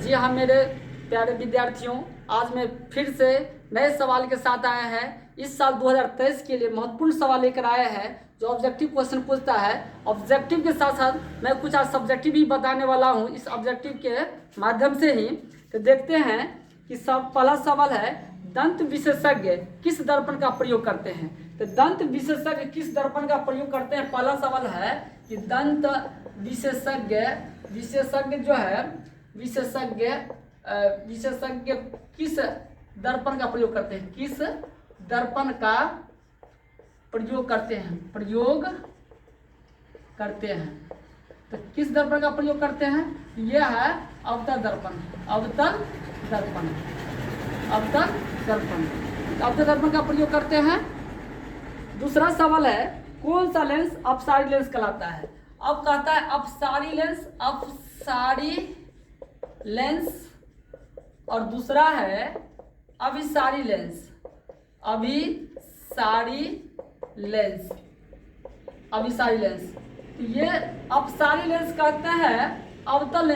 जी हाँ मेरे प्यारे विद्यार्थियों, आज मैं फिर से नए सवाल के साथ आया है। इस साल 2023 के लिए महत्वपूर्ण सवाल लेकर आया है जो ऑब्जेक्टिव क्वेश्चन पूछता है। ऑब्जेक्टिव के साथ साथ मैं कुछ आज सब्जेक्टिव भी बताने वाला हूँ इस ऑब्जेक्टिव के माध्यम से ही। तो देखते हैं कि पहला सवाल है, दंत विशेषज्ञ किस दर्पण का प्रयोग करते हैं। तो दंत विशेषज्ञ किस दर्पण का प्रयोग करते हैं, पहला सवाल है कि दंत विशेषज्ञ जो है विशेषज्ञ किस दर्पण का प्रयोग करते हैं, किस दर्पण का प्रयोग करते हैं। तो किस दर्पण का प्रयोग करते हैं, यह है अवतल दर्पण। अवतल दर्पण का प्रयोग करते हैं। दूसरा सवाल है, कौन सा लेंस अपसारी लेंस कहलाता है। अब कहता है अपसारी लेंस और दूसरा है अभिसारी लेंस। तो ये अपसारी लेंस कहते हैं अवतल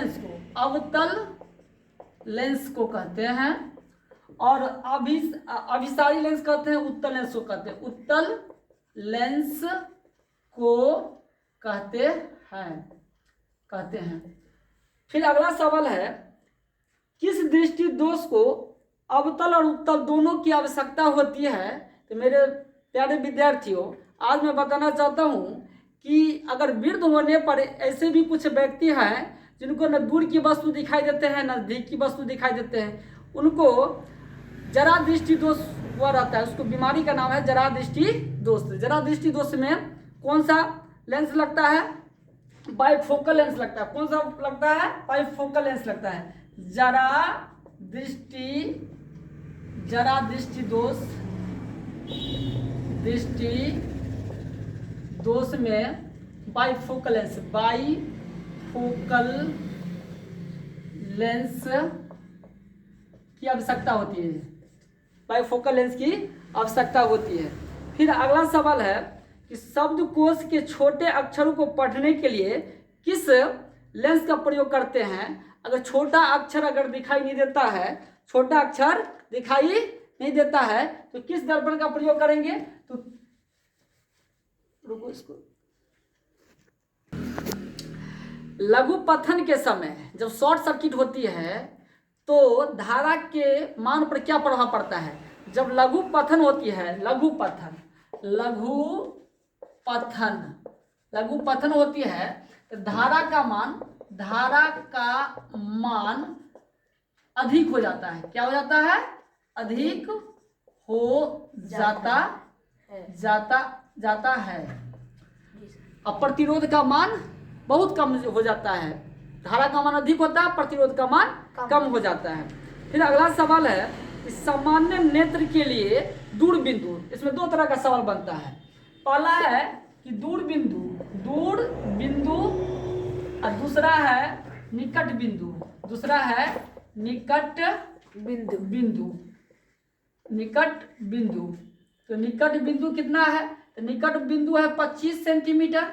लेंस को कहते हैं, और अभिसारी लेंस कहते हैं उत्तल लेंस को कहते हैं। फिर अगला सवाल है, किस दृष्टि दोष को अवतल और उत्तल दोनों की आवश्यकता होती है। तो मेरे प्यारे विद्यार्थियों, आज मैं बताना चाहता हूँ कि अगर वृद्ध होने पर ऐसे भी कुछ व्यक्ति हैं जिनको न दूर की वस्तु दिखाई देते हैं न नजदीक की वस्तु दिखाई देते हैं, उनको जरा दृष्टि दोष हुआ रहता है। उसको बीमारी का नाम है जरा दृष्टि दोष। जरा दृष्टि दोष में कौन सा लेंस लगता है, बाइफोकल लेंस लगता है। कौन सा लगता है, बाइफोकल लेंस लगता है। जरा दृष्टि दोष में बाइफोकल लेंस की आवश्यकता होती है। बाइफोकल लेंस की आवश्यकता होती है। फिर अगला सवाल है कि शब्दकोश के छोटे अक्षरों को पढ़ने के लिए किस लेंस का प्रयोग करते हैं। अगर छोटा अक्षर दिखाई नहीं देता है तो किस दर्पण का प्रयोग करेंगे। तो रुको इसको। लघु पथन के समय जब शॉर्ट सर्किट होती है तो धारा के मान पर क्या प्रभाव पड़ता है। जब लघु पथन होती है, लघु पथन होती है तो धारा का मान अधिक हो जाता है। क्या हो जाता है, अधिक हो जाता है। अब प्रतिरोध का मान बहुत कम हो जाता है। धारा का मान अधिक होता है, प्रतिरोध का मान कम हो जाता है। फिर अगला सवाल है, सामान्य नेत्र के लिए दूर बिंदु। इसमें दो तरह का सवाल बनता है। पहला है कि दूर बिंदु और दूसरा है निकट बिंदु। तो निकट बिंदु कितना है, तो निकट बिंदु है 25 सेंटीमीटर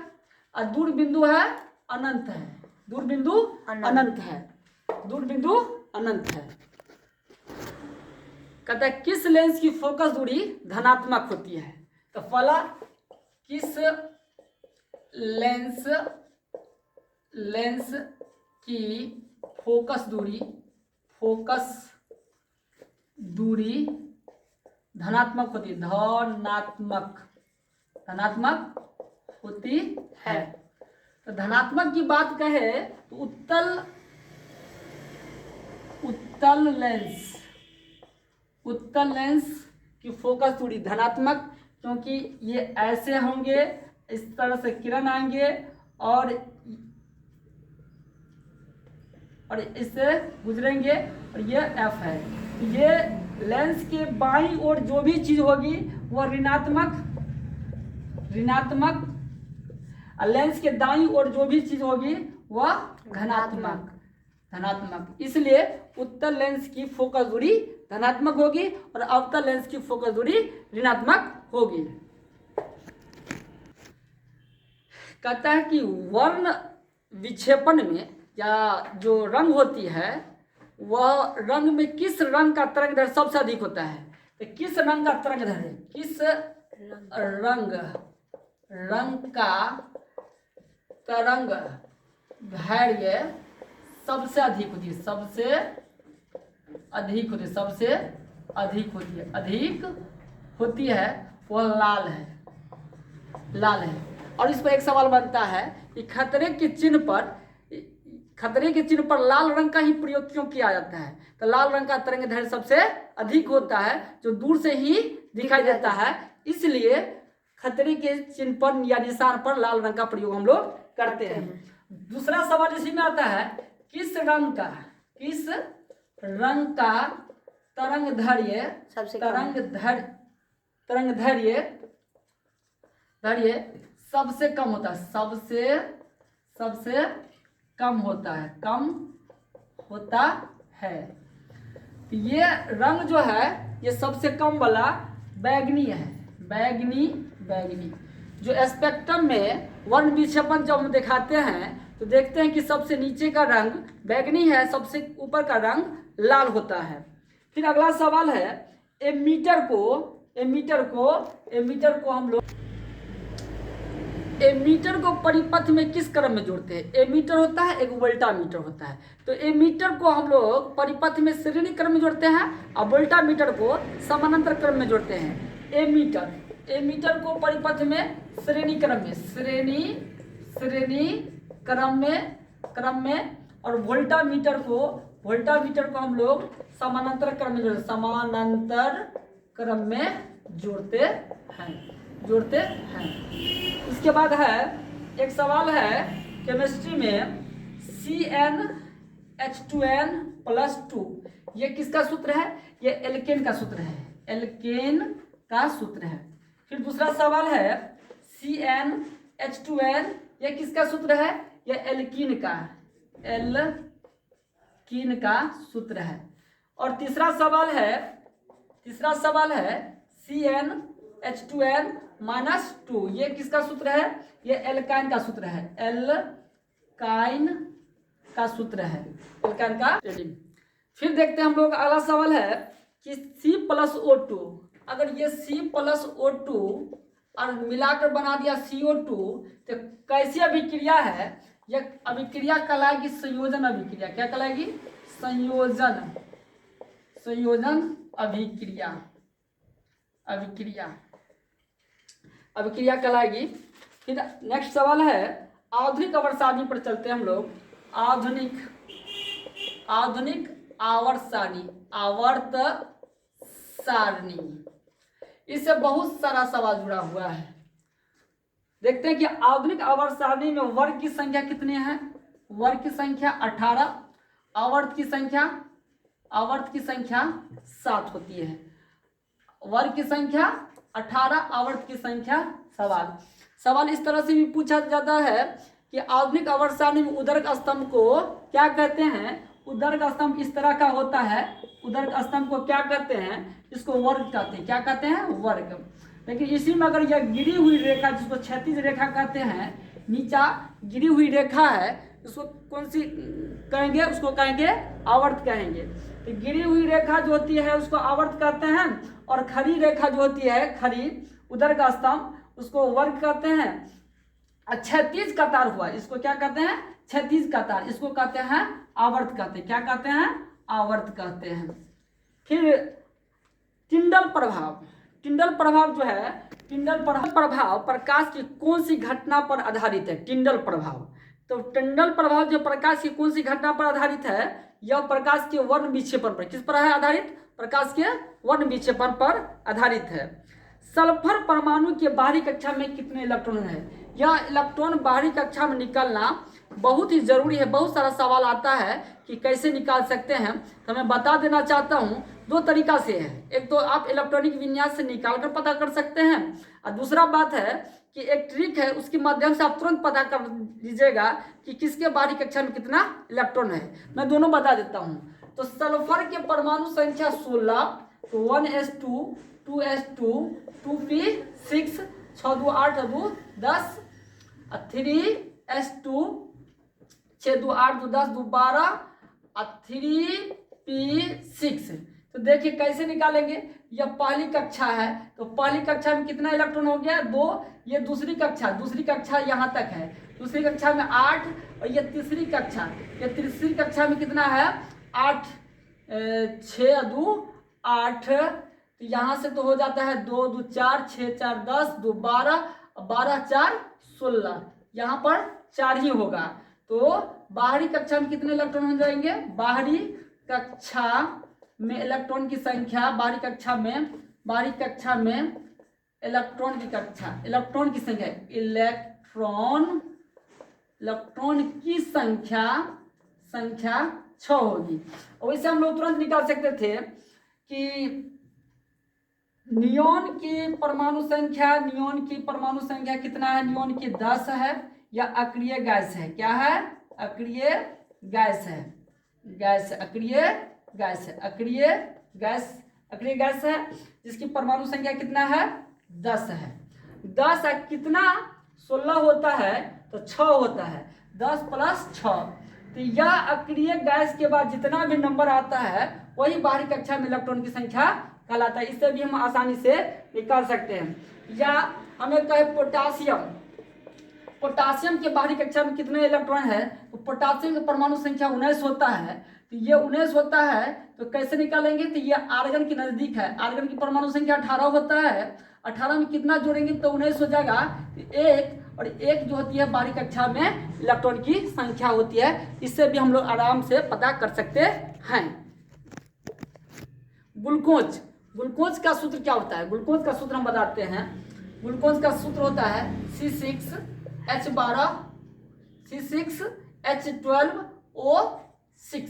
और दूर बिंदु है अनंत है। दूर बिंदु अनंत है। कहता है किस लेंस की फोकस दूरी धनात्मक होती है। तो पहला, किस लेंस की फोकस दूरी धनात्मक होती है। तो धनात्मक की बात कहे तो उत्तल लेंस की फोकस दूरी धनात्मक, क्योंकि ये ऐसे होंगे, इस तरह से किरण आएंगे और इससे गुजरेंगे और ये F है। ये लेंस के बाईं ओर जो भी चीज होगी वह ऋणात्मक, और लेंस के दाईं ओर जो भी चीज होगी वह धनात्मक। इसलिए उत्तल लेंस की फोकस दूरी धनात्मक होगी और अवतल लेंस की फोकस दूरी ऋणात्मक होगी। कहता है कि वर्ण विक्षेपण में या जो रंग होती है वह रंग में किस रंग का तरंग दैर्ध्य सबसे अधिक होता है? तो किस रंग का तरंग दैर्ध्य, किस रंग का तरंग दैर्ध्य सबसे अधिक होती है, सबसे अधिक होती है, सबसे अधिक होती है, अधिक होती है, वह लाल है, लाल है। और इस पर एक सवाल बनता है कि खतरे के चिन्ह पर लाल रंग का ही प्रयोग क्यों किया जाता है? तो लाल रंग का तरंग दैर्ध्य सबसे अधिक होता है, जो दूर से ही दिखाई देता है, इसलिए खतरे के चिन्ह पर या निशान पर लाल रंग का प्रयोग हम लोग करते हैं। दूसरा सवाल इसी में आता है, किस रंग का तरंग दैर्ध्य सबसे कम होता है, सबसे कम होता है। ये रंग जो है ये सबसे कम वाला बैगनी है, बैगनी। जो स्पेक्ट्रम में वर्ण विक्षेपण जब हम दिखाते हैं तो देखते हैं कि सबसे नीचे का रंग बैगनी है, सबसे ऊपर का रंग लाल होता है। फिर अगला सवाल है, एमीटर को परिपथ में किस क्रम में जोड़ते हैं? एमीटर होता है, एक वोल्टामीटर होता है। तो एमीटर को हम लोग परिपथ में श्रेणी क्रम में जोड़ते हैं और वोल्टामीटर को समानांतर क्रम में जोड़ते हैं। एमीटर को परिपथ में श्रेणी क्रम में और वोल्टामीटर को हम लोग समानांतर क्रम में जोड़ते हैं। इसके बाद है एक सवाल है केमिस्ट्री में, CnH2n+2 ये किसका सूत्र है? ये एल्केन का सूत्र है। फिर दूसरा सवाल है, CnH2n ये किसका सूत्र है? ये एल्कीन का सूत्र है। और तीसरा सवाल है CnH2n-2 ये किसका सूत्र है? ये एल्काइन का सूत्र है, फिर देखते हैं हम लोग अगला सवाल है कि C+O2, अगर ये C+O2 और मिलाकर बना दिया CO2 तो कैसी अभिक्रिया है? यह अभिक्रिया कहलाएगी संयोजन अभिक्रिया। क्या कहलाएगी? संयोजन अभिक्रिया कहलाएगी। फिर नेक्स्ट सवाल है, आधुनिक आवर्त सारणी पर चलते हैं हम लोग। आधुनिक आवर्त सारणी, इससे बहुत सारा सवाल जुड़ा हुआ है। देखते हैं कि आधुनिक आवर्त सारणी में वर्ग की संख्या कितने हैं? वर्ग की संख्या 18, आवर्त की संख्या 7 होती है। वर्ग की संख्या 18, आवर्त की संख्या 7। सवाल इस तरह से भी पूछा जाता है कि आधुनिक आवर्त सारणी में उदर्क स्तंभ को क्या कहते हैं? उदर्क स्तंभ इस तरह का होता है, उदर्क स्तंभ को क्या कहते हैं? इसको वर्ग कहते हैं। क्या कहते हैं? वर्ग। लेकिन इसी में अगर यह गिरी हुई रेखा, जिसको क्षैतिज रेखा कहते हैं, नीचा गिरी हुई रेखा है, उसको कौन सी कहेंगे? उसको कहेंगे आवर्त कहेंगे। तो गिरी हुई रेखा जो होती है उसको आवर्त कहते हैं, और खड़ी रेखा जो होती है, खड़ी उदर्क स्तंभ, उसको वर्ग कहते हैं। क्षैतिज कतार हुआ, इसको क्या कहते हैं? क्षैतिज कतार, इसको कहते हैं आवर्त कहते हैं। क्या कहते हैं? आवर्त कहते हैं। फिर टिंडल प्रभाव जो है, टिंडल प्रभाव प्रकाश की कौन सी घटना पर आधारित है? टिंडल प्रभाव। तो टिंडल प्रभाव जो प्रकाश की कौन सी घटना पर आधारित है? यह प्रकाश के वर्ण विक्षेपण पर। किस पर है आधारित? प्रकाश के वर्ण विक्षेपण पर आधारित है। सल्फर परमाणु के बाहरी कक्षा में कितने इलेक्ट्रॉन है? यह इलेक्ट्रॉन बाहरी कक्षा में निकलना बहुत ही जरूरी है। बहुत सारा सवाल आता है कि कैसे निकाल सकते हैं, तो मैं बता देना चाहता हूँ। 2 तरीका से है। एक तो आप इलेक्ट्रॉनिक विन्यास से निकाल कर पता कर सकते हैं, और दूसरा बात है कि एक ट्रिक है, उसके माध्यम से आप तुरंत पता कर लीजिएगा कि किसके बाहरी कक्षा में कितना इलेक्ट्रॉन है। मैं दोनों बता देता हूँ। तो सल्फर के परमाणु संख्या 16, तो 1s2, 2s2, 2p6, 6 2 8 2 10, 3s2, 6 2 8 2 10 2 12, 3 p6। तो देखिए कैसे निकालेंगे, यह पहली कक्षा है तो पहली कक्षा में कितना इलेक्ट्रॉन हो गया 2, ये दूसरी कक्षा यहाँ तक है, दूसरी कक्षा में 8 और ये तीसरी कक्षा में कितना है 8, 6 2 8, तो यहाँ से तो हो जाता है 2 2 4, 6 4 10, 2 12, 12 4 16, यहाँ पर 4 ही होगा। तो बाहरी कक्षा में कितने इलेक्ट्रॉन हो जाएंगे, बाहरी कक्षा में इलेक्ट्रॉन की संख्या, बाहरी कक्षा में इलेक्ट्रॉन की संख्या, इलेक्ट्रॉन की संख्या 6 होगी। और इससे हम लोग तुरंत निकाल सकते थे कि नियॉन की परमाणु संख्या कितना है, नियॉन की 10 है या अक्रिय गैस है, क्या है अक्रिय गैस है, जिसकी परमाणु संख्या कितना है 10 है। 10 है कितना 16 होता है तो 6 होता है, 10 + 6। तो यह अक्रिय गैस के बाद जितना भी नंबर आता है वही बाहरी कक्षा में इलेक्ट्रॉन की संख्या कहलाता है। इससे भी हम आसानी से निकाल सकते हैं। या हमें कहे पोटासियम के बाहरी कक्षा में कितने इलेक्ट्रॉन है, तो पोटासियम की परमाणु संख्या 19 होता है। तो ये 19 होता है तो कैसे निकालेंगे, तो ये आर्गन के नजदीक है, आर्गन की परमाणु संख्या 18 होता है, 18 में कितना जोड़ेंगे तो 19 हो जाएगा। तो 1 और 1 जो होती है बाहरी कक्षा में इलेक्ट्रॉन की संख्या होती है। इससे भी हम लोग आराम से पता कर सकते हैं। ग्लूकोज का सूत्र क्या होता है, ग्लूकोज का सूत्र हम बताते हैं। ग्लूकोज का सूत्र होता है C6H12 C6H12O6।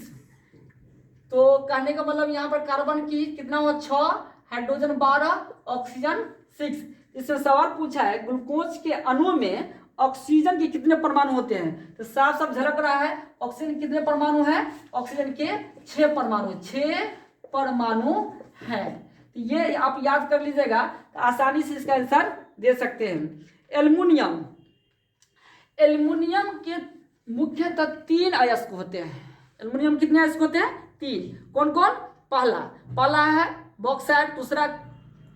तो कहने का मतलब यहाँ पर कार्बन की कितना हुआ 6, हाइड्रोजन 12, ऑक्सीजन 6। इसमें सवाल पूछा है ग्लूकोज के अणु में ऑक्सीजन के कितने परमाणु होते हैं, तो साफ साफ झलक रहा है ऑक्सीजन कितने परमाणु है, ऑक्सीजन के 6 परमाणु है। तो ये आप याद कर लीजिएगा तो आसानी से इसका आंसर दे सकते हैं। एल्युमिनियम के मुख्यतः 3 अयस्क होते हैं। एल्युमिनियम कितने अयस्क होते हैं 3, कौन कौन, पहला है बॉक्साइट, दूसरा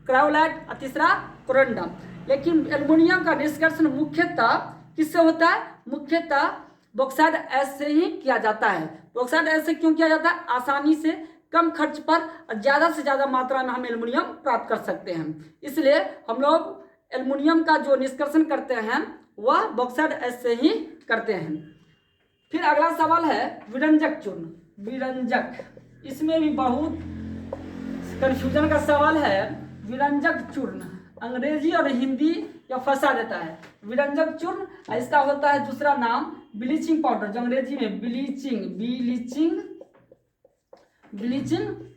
क्रायोलाइट और तीसरा कोरंडम। लेकिन एल्युमिनियम का निष्कर्षण मुख्यतः किससे होता है, मुख्यतः बॉक्साइट एस से ही किया जाता है। बॉक्साइट एस से क्यों किया जाता है, आसानी से कम खर्च पर और ज़्यादा से ज़्यादा मात्रा में हम एल्युमिनियम प्राप्त कर सकते हैं। इसलिए हम लोग एल्युमिनियम का जो निष्कर्षण करते हैं वह बॉक्साइट एस से ही करते हैं। फिर अगला सवाल है विरंजक चूर्ण। इसमें भी बहुत कंफ्यूजन का सवाल है। विरंजक चूर्ण अंग्रेजी और हिंदी या फंसा देता है। विरंजक चूर्ण इसका होता है दूसरा नाम ब्लीचिंग पाउडर, जो अंग्रेजी में ब्लीचिंग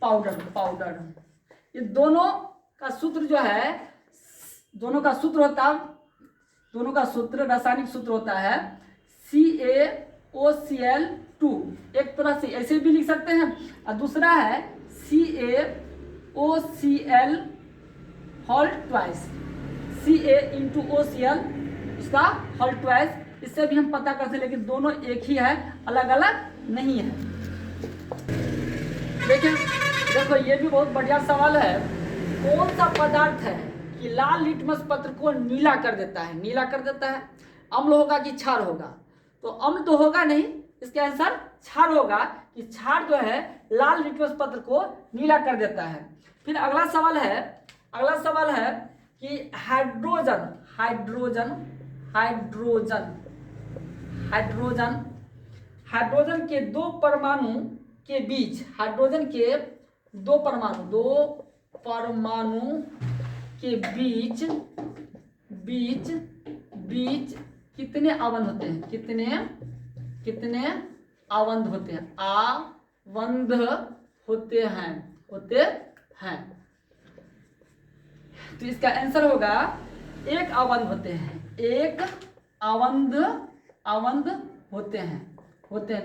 पाउडर। ये दोनों का सूत्र जो है, दोनों का सूत्र रासायनिक सूत्र होता है CaOCl2। एक तरह से ऐसे भी लिख सकते हैं और दूसरा है CaOCl होल ट्वाइस, CaOCl इसका होल ट्वाइस। इससे भी हम पता करते हैं, लेकिन दोनों एक ही है, अलग अलग नहीं है। देखो ये भी बहुत बढ़िया सवाल है। कौन सा पदार्थ है कि लाल लिटमस पत्र को नीला कर देता है, अम्ल होगा कि क्षार होगा, तो अम्ल तो होगा नहीं, इसके आंसर क्षार होगा कि क्षार जो है लाल लिटमस पत्र को नीला कर देता है। फिर अगला सवाल है कि हाइड्रोजन के दो परमाणु के बीच, हाइड्रोजन के दो परमाणु के बीच कितने आबंध होते हैं, कितने आबंध होते हैं, आबंध होते हैं। तो इसका आंसर होगा 1 आबंध होते हैं, 1 आबंध होते हैं।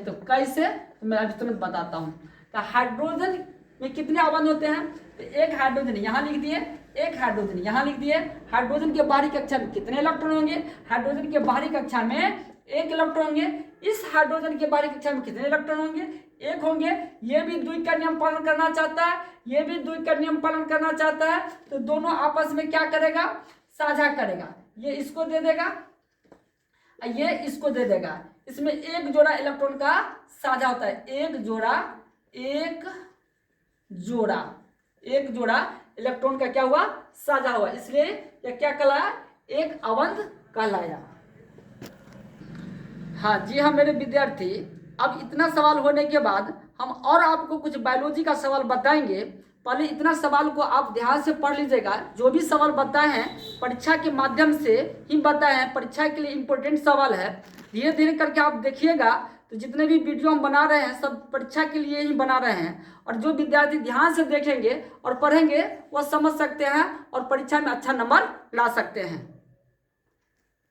तो कैसे, तो मैं अभी तुरंत बताता हूँ। तो हाइड्रोजन में कितने आबंध होते हैं, तो 1 हाइड्रोजन यहाँ लिख दिए, 1 हाइड्रोजन यहाँ लिख दिए। हाइड्रोजन के बाहरी कक्षा में कितने इलेक्ट्रॉन होंगे, हाइड्रोजन के बाहरी कक्षा में 1 इलेक्ट्रॉन होंगे। इस हाइड्रोजन के बाहरी कक्षा में कितने इलेक्ट्रॉन होंगे, एक होंगे, ये भी द्वि का नियम पालन करना चाहता है, ये भी द्वि का नियम पालन करना चाहता है, तो दोनों आपस में क्या करेगा, साझा करेगा। ये इसको दे देगा, ये इसको दे देगा। इसमें एक जोड़ा इलेक्ट्रॉन का साझा होता है, एक जोड़ा इलेक्ट्रॉन का क्या हुआ, साझा हुआ, इसलिए यह क्या कहलाया, एक अवंध कहलाया। हाँ जी हाँ मेरे विद्यार्थी, अब इतना सवाल होने के बाद हम और आपको कुछ बायोलॉजी का सवाल बताएंगे। पहले इतना सवाल को आप ध्यान से पढ़ लीजिएगा। जो भी सवाल बताए हैं परीक्षा के माध्यम से ही बताए हैं, परीक्षा के लिए इम्पोर्टेंट सवाल है। धीरे धीरे करके आप देखिएगा तो जितने भी वीडियो हम बना रहे हैं सब परीक्षा के लिए ही बना रहे हैं, और जो विद्यार्थी ध्यान से देखेंगे और पढ़ेंगे वो समझ सकते हैं और परीक्षा में अच्छा नंबर ला सकते हैं।